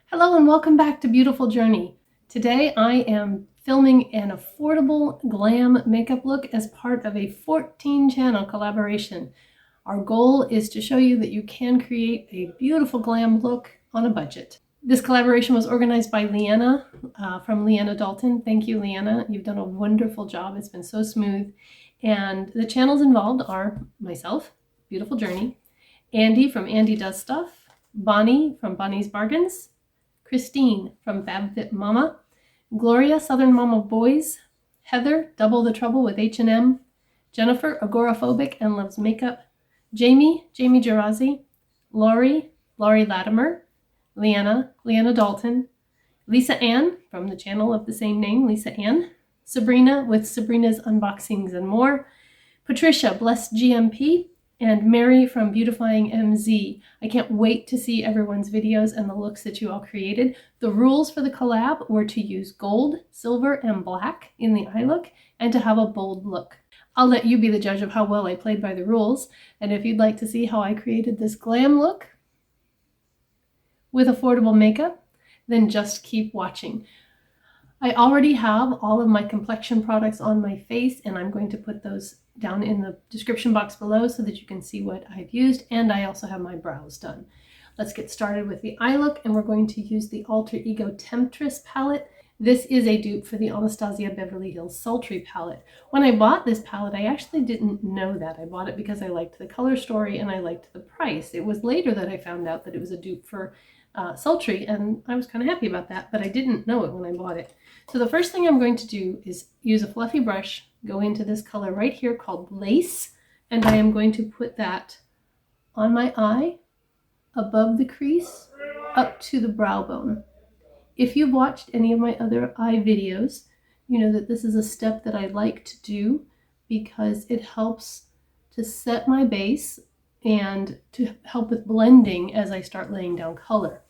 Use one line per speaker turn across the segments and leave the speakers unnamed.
Hello and welcome back to Beautiful Journey. Today I am filming an affordable glam makeup look as part of a 14-channel collaboration. Our goal is to show you that you can create a beautiful glam look on a budget. This collaboration was organized by Leanna from Leanna Dalton. Thank you, Leanna. You've done a wonderful job. It's been so smooth. And the channels involved are myself, Beautiful Journey, Andy from Andy Does Stuff, Bonnie from Bonnie's Bargains, Christine from FabFitMama, Gloria Southern Mama Boys, Heather Double the Trouble with H&M, Jennifer Agoraphobic and Loves Makeup, Jamie Gerazi, Lori Latimer, Leanna Dalton, Lisa Ann from the channel of the same name, Lisa Ann, Sabrina with Sabrina's Unboxings and More, Patricia Blessed GMP, and Mary from Beautifying MZ. I can't wait to see everyone's videos and the looks that you all created. The rules for the collab were to use gold, silver, and black in the eye look and to have a bold look. I'll let you be the judge of how well I played by the rules, and if you'd like to see how I created this glam look with affordable makeup, then just keep watching. I already have all of my complexion products on my face, and I'm going to put those down in the description box below so that you can see what I've used, and I also have my brows done. Let's get started with the eye look, and we're going to use the Alter Ego Temptress palette. This is a dupe for the Anastasia Beverly Hills Sultry palette. When I bought this palette, I actually didn't know that. I bought it because I liked the color story and I liked the price. It was later that I found out that it was a dupe for Sultry, and I was kind of happy about that, but I didn't know it when I bought it. So the first thing I'm going to do is use a fluffy brush, go into this color right here called Lace, and I am going to put that on my eye, above the crease, up to the brow bone. If you've watched any of my other eye videos, you know that this is a step that I like to do because it helps to set my base and to help with blending as I start laying down color.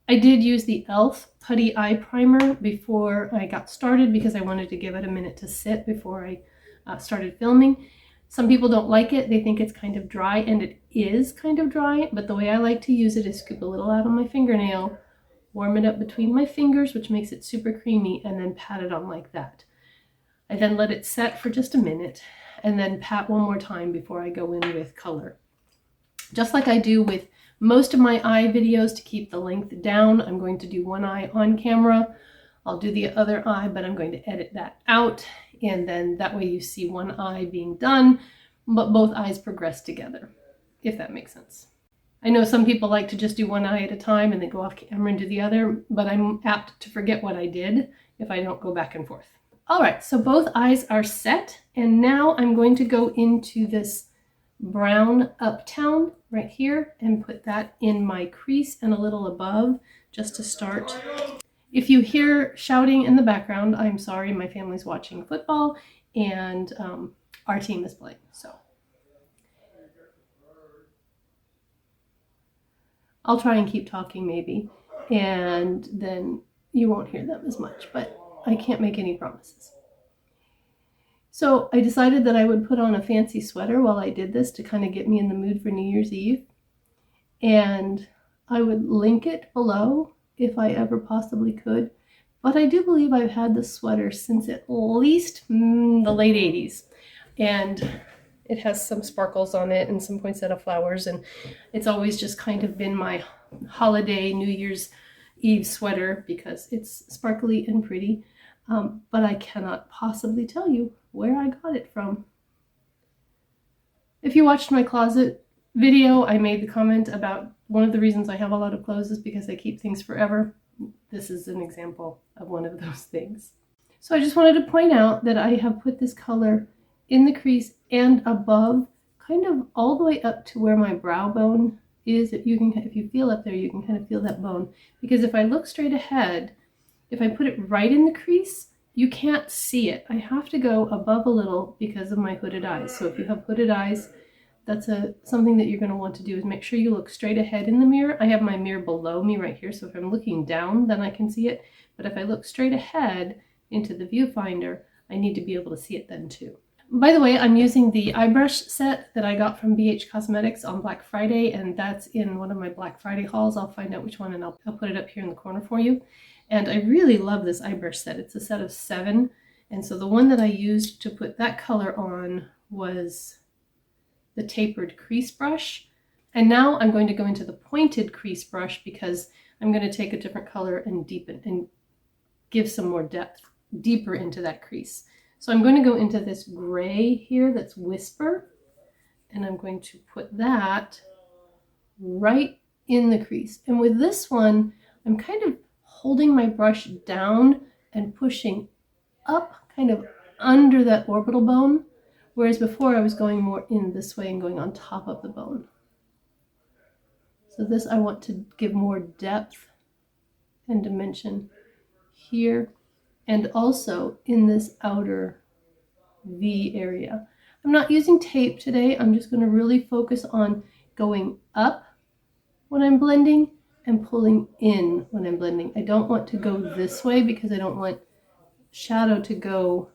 I did use the e.l.f. Putty Eye Primer before I got started because I wanted to give it a minute to sit before I started filming. Some people don't like it. They think it's kind of dry, and it is kind of dry, but the way I like to use it is scoop a little out on my fingernail, warm it up between my fingers, which makes it super creamy, and then pat it on like that. I then let it set for just a minute and then pat one more time before I go in with color. Just like I do with most of my eye videos to keep the length down, I'm going to do one eye on camera. I'll do the other eye, but I'm going to edit that out, and then that way you see one eye being done, but both eyes progress together, if that makes sense. I know some people like to just do one eye at a time and then go off camera and do the other, but I'm apt to forget what I did if I don't go back and forth. All right, so both eyes are set, and now I'm going to go into this brown Uptown right here and put that in my crease and a little above just to start. If you hear shouting in the background, I'm sorry, my family's watching football and our team is playing, so I'll try and keep talking maybe, and then you won't hear them as much, but I can't make any promises. So I decided that I would put on a fancy sweater while I did this to kind of get me in the mood for New Year's Eve. And I would link it below if I ever possibly could. But I do believe I've had this sweater since at least the late 80s. And it has some sparkles on it and some poinsettia flowers. And it's always just kind of been my holiday New Year's Eve sweater because it's sparkly and pretty. But I cannot possibly tell you where I got it from. If you watched my closet video, I made the comment about one of the reasons I have a lot of clothes is because I keep things forever. This is an example of one of those things. So I just wanted to point out that I have put this color in the crease and above, kind of all the way up to where my brow bone is. If you feel up there, you can kind of feel that bone. Because if I look straight ahead, if I put it right in the crease, you can't see it. I have to go above a little because of my hooded eyes. So if you have hooded eyes, that's something that you're going to want to do is make sure you look straight ahead in the mirror. I have my mirror below me right here, so if I'm looking down, then I can see it. But if I look straight ahead into the viewfinder, I need to be able to see it then too. By the way, I'm using the eye brush set that I got from BH Cosmetics on Black Friday, and that's in one of my Black Friday hauls. I'll find out which one and I'll put it up here in the corner for you. And I really love this eye brush set. It's a set of 7. And so the one that I used to put that color on was the tapered crease brush. And now I'm going to go into the pointed crease brush because I'm going to take a different color and deepen and give some more depth deeper into that crease. So I'm going to go into this gray here that's Whisper, and I'm going to put that right in the crease. And with this one, I'm kind of holding my brush down and pushing up kind of under that orbital bone, whereas before I was going more in this way and going on top of the bone. So this I want to give more depth and dimension here, and also in this outer V area. I'm not using tape today. I'm just going to really focus on going up when I'm blending and pulling in when I'm blending. I don't want to go this way because I don't want shadow to go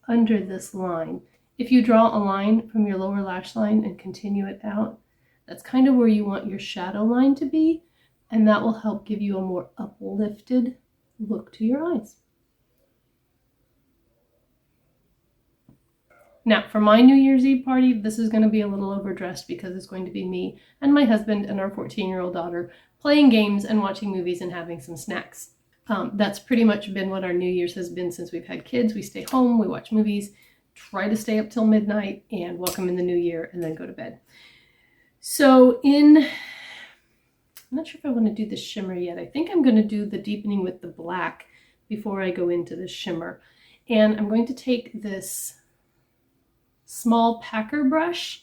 under this line. If you draw a line from your lower lash line and continue it out, that's kind of where you want your shadow line to be, and that will help give you a more uplifted look to your eyes. Now, for my New Year's Eve party, this is going to be a little overdressed because it's going to be me and my husband and our 14-year-old daughter playing games and watching movies and having some snacks. That's pretty much been what our New Year's has been since we've had kids. We stay home, we watch movies, try to stay up till midnight, and welcome in the new year, and then go to bed. So I'm not sure if I want to do the shimmer yet. I think I'm going to do the deepening with the black before I go into the shimmer. And I'm going to take this small packer brush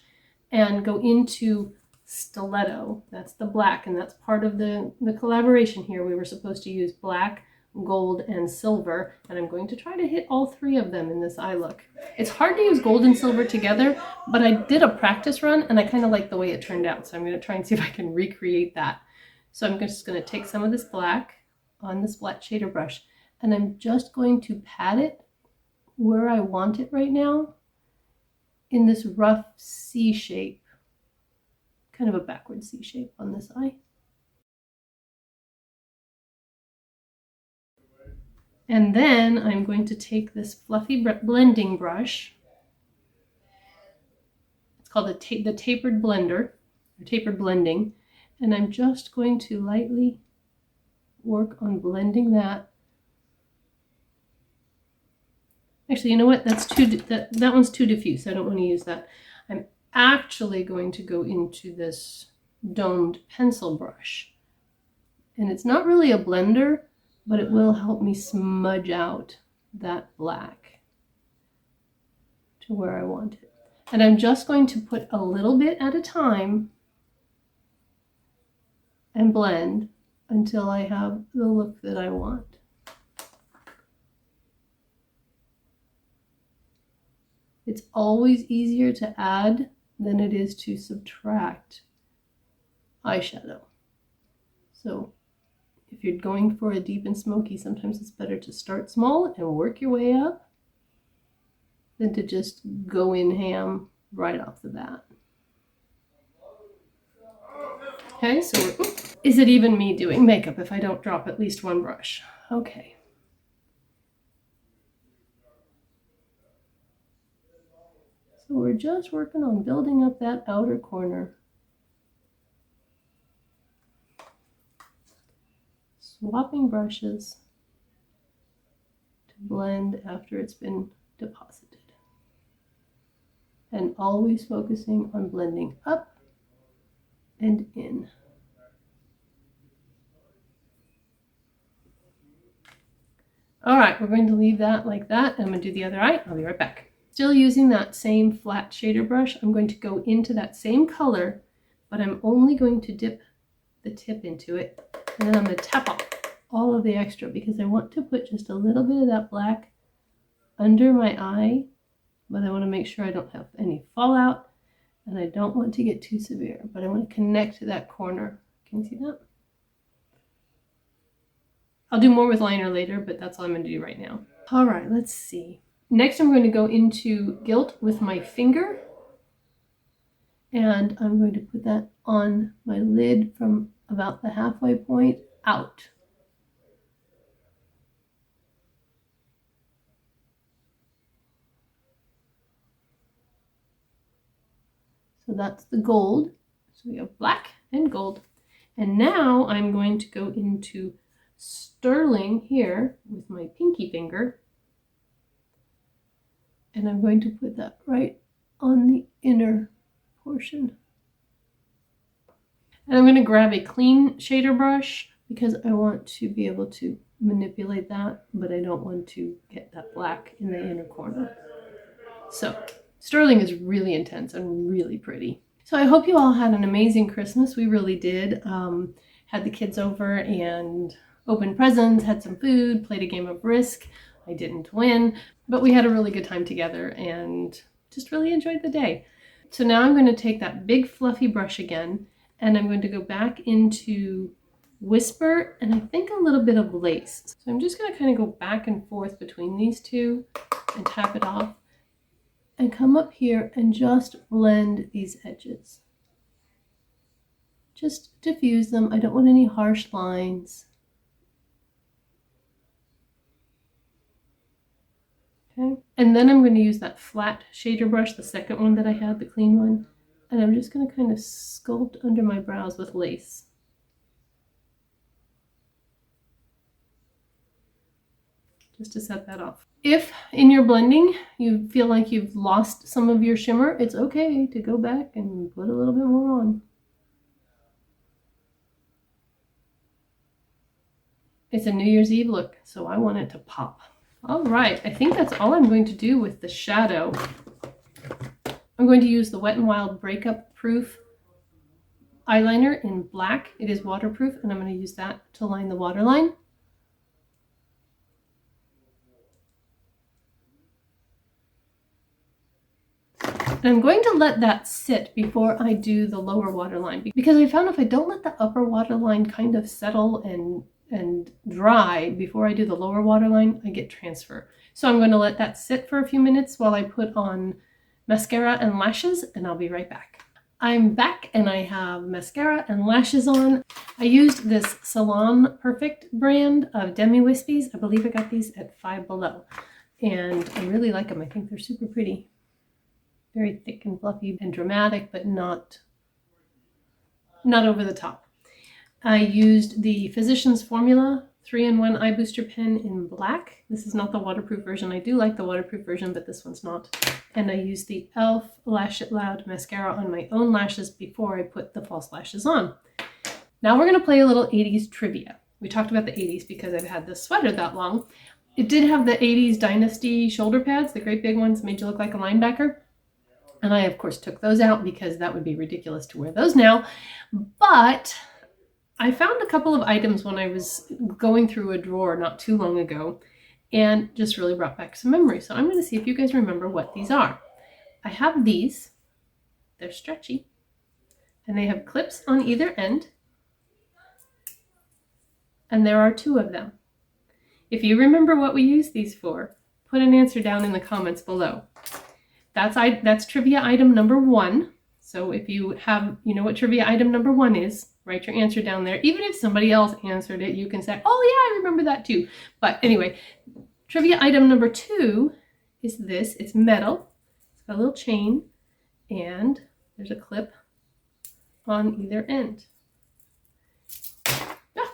and go into Stiletto. That's the black, and that's part of the collaboration here. We were supposed to use black, gold, and silver, and I'm going to try to hit all 3 of them in this eye look. It's hard to use gold and silver together, but I did a practice run and I kind of like the way it turned out, so I'm going to try and see if I can recreate that. So I'm just going to take some of this black on this flat shader brush, and I'm just going to pat it where I want it right now in this rough C shape, kind of a backward C shape on this eye. And then I'm going to take this fluffy blending brush. It's called the tapered blender, or tapered blending. And I'm just going to lightly work on blending that. Actually, you know what? That one's too diffuse. I don't want to use that. I'm actually going to go into this domed pencil brush. And it's not really a blender, but it will help me smudge out that black to where I want it. And I'm just going to put a little bit at a time and blend until I have the look that I want. It's always easier to add than it is to subtract eyeshadow. So if you're going for a deep and smoky, sometimes it's better to start small and work your way up than to just go in ham right off the bat. Okay, so is it even me doing makeup if I don't drop at least one brush? Okay. So we're just working on building up that outer corner. Swapping brushes to blend after it's been deposited. And always focusing on blending up and in. All right, we're going to leave that like that, and I'm going to do the other eye. I'll be right back. Still using that same flat shader brush, I'm going to go into that same color, but I'm only going to dip the tip into it, and then I'm going to tap off all of the extra because I want to put just a little bit of that black under my eye, but I want to make sure I don't have any fallout, and I don't want to get too severe, but I want to connect to that corner. Can you see that? I'll do more with liner later, but that's all I'm going to do right now. All right, let's see. Next, I'm going to go into Gilt with my finger, and I'm going to put that on my lid from about the halfway point out. So that's the gold. So we have black and gold. And now I'm going to go into Sterling here with my pinky finger. And I'm going to put that right on the inner portion. And I'm going to grab a clean shader brush because I want to be able to manipulate that, but I don't want to get that black in the inner corner. So Sterling is really intense and really pretty. So I hope you all had an amazing Christmas. We really did. Had the kids over and opened presents, had some food, played a game of Risk. I didn't win, but we had a really good time together and just really enjoyed the day. So now I'm going to take that big fluffy brush again, and I'm going to go back into Whisper and I think a little bit of Lace. So I'm just going to kind of go back and forth between these two and tap it off and come up here and just blend these edges. Just diffuse them. I don't want any harsh lines. Okay. And then I'm going to use that flat shader brush, the second one that I had, the clean one, and I'm just going to kind of sculpt under my brows with Lace. Just to set that off. If in your blending you feel like you've lost some of your shimmer, it's okay to go back and put a little bit more on. It's a New Year's Eve look, so I want it to pop. All right, I think that's all I'm going to do with the shadow. I'm going to use the Wet n Wild Breakup Proof eyeliner in black. It is waterproof, and I'm going to use that to line the waterline. And I'm going to let that sit before I do the lower waterline, because I found if I don't let the upper waterline kind of settle and dry before I do the lower waterline, I get transfer. So I'm going to let that sit for a few minutes while I put on mascara and lashes, and I'll be right back. I'm back and I have mascara and lashes on. I used this Salon Perfect brand of Demi Wispies. I believe I got these at Five Below, and I really like them. I think they're super pretty. Very thick and fluffy and dramatic, but not over the top. I used the Physicians Formula 3-in-1 Eye Booster Pen in black. This is not the waterproof version. I do like the waterproof version, but this one's not. And I used the e.l.f. Lash It Loud mascara on my own lashes before I put the false lashes on. Now we're going to play a little 80s trivia. We talked about the 80s because I've had this sweater that long. It did have the 80s Dynasty shoulder pads, the great big ones, made you look like a linebacker. And I, of course, took those out because that would be ridiculous to wear those now. But I found a couple of items when I was going through a drawer not too long ago and just really brought back some memories. So I'm going to see if you guys remember what these are. I have these. They're stretchy. And they have clips on either end. And there are 2 of them. If you remember what we use these for, put an answer down in the comments below. That's trivia item number 1. So if you know what trivia item number 1 is, write your answer down there. Even if somebody else answered it, you can say, oh yeah, I remember that too. But anyway, trivia item number 2 is this. It's metal. It's got a little chain, and there's a clip on either end. Yeah.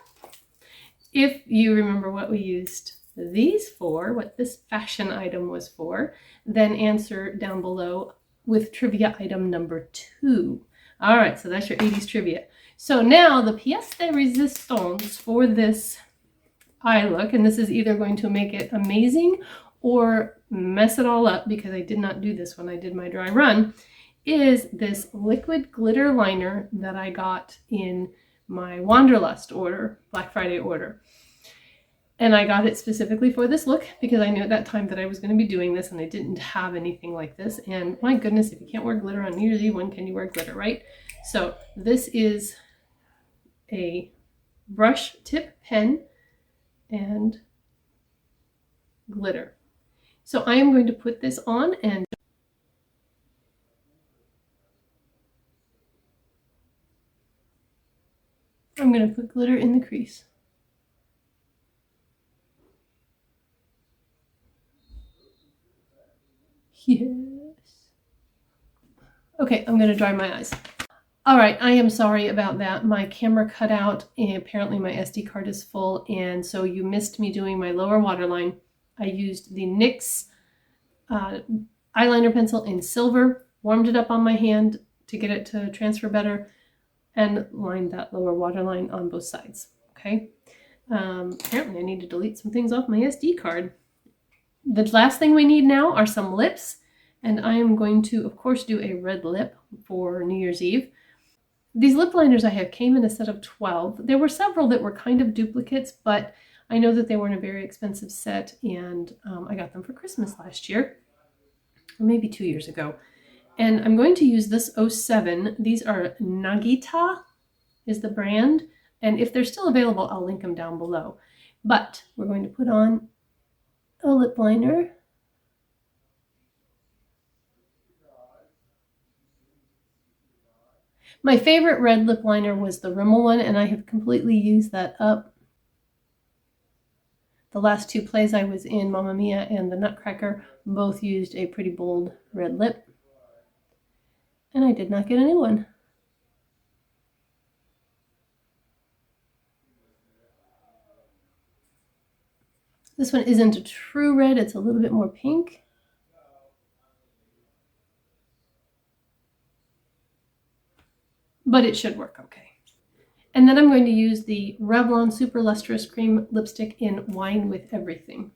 If you remember what we used these for, what this fashion item was for, then answer down below with trivia item number 2. All right, so that's your 80s trivia. So now the pièce de résistance for this eye look, and this is either going to make it amazing or mess it all up because I did not do this when I did my dry run, is this liquid glitter liner that I got in my Wanderlust order, Black Friday order. And I got it specifically for this look because I knew at that time that I was going to be doing this and I didn't have anything like this. And my goodness, if you can't wear glitter on New Year's Eve, when can you wear glitter, right? So this is a brush tip pen and glitter. So I am going to put this on, and I'm going to put glitter in the crease. Yes. Okay, I'm going to dry my eyes. All right, I am sorry about that. My camera cut out, and apparently my SD card is full, and so you missed me doing my lower waterline. I used the NYX eyeliner pencil in silver, warmed it up on my hand to get it to transfer better, and lined that lower waterline on both sides, okay? Apparently I need to delete some things off my SD card. The last thing we need now are some lips, and I am going to, of course, do a red lip for New Year's Eve. These lip liners I have came in a set of 12. There were several that were kind of duplicates, but I know that they weren't a very expensive set, and I got them for Christmas last year, or maybe 2 years ago. And I'm going to use this 07. These are Nagita is the brand, and if they're still available, I'll link them down below. But we're going to put on a lip liner. My favorite red lip liner was the Rimmel one, and I have completely used that up. The last two plays I was in, Mamma Mia and the Nutcracker, both used a pretty bold red lip. And I did not get a new one. This one isn't a true red, it's a little bit more pink. But it should work okay. And then I'm going to use the Revlon Super Lustrous Cream Lipstick in Wine with Everything.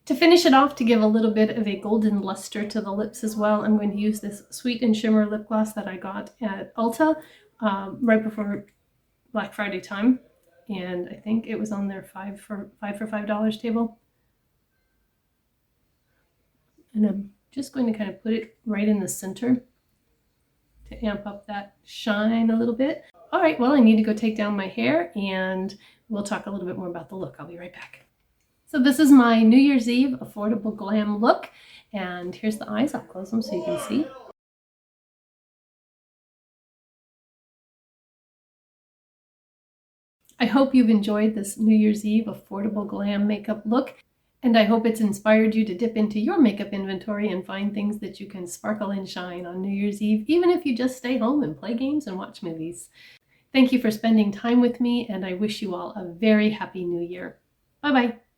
To finish it off, to give a little bit of a golden luster to the lips as well, I'm going to use this Sweet and Shimmer lip gloss that I got at Ulta right before Black Friday time. And I think it was on their 5 for $5 table. And I'm just going to kind of put it right in the center to amp up that shine a little bit. All right, well, I need to go take down my hair, and we'll talk a little bit more about the look. I'll be right back. So this is my New Year's Eve affordable glam look, and here's the eyes. I'll close them so you can see. I hope you've enjoyed this New Year's Eve affordable glam makeup look, and I hope it's inspired you to dip into your makeup inventory and find things that you can sparkle and shine on New Year's Eve, even if you just stay home and play games and watch movies. Thank you for spending time with me, and I wish you all a very happy New Year. Bye-bye.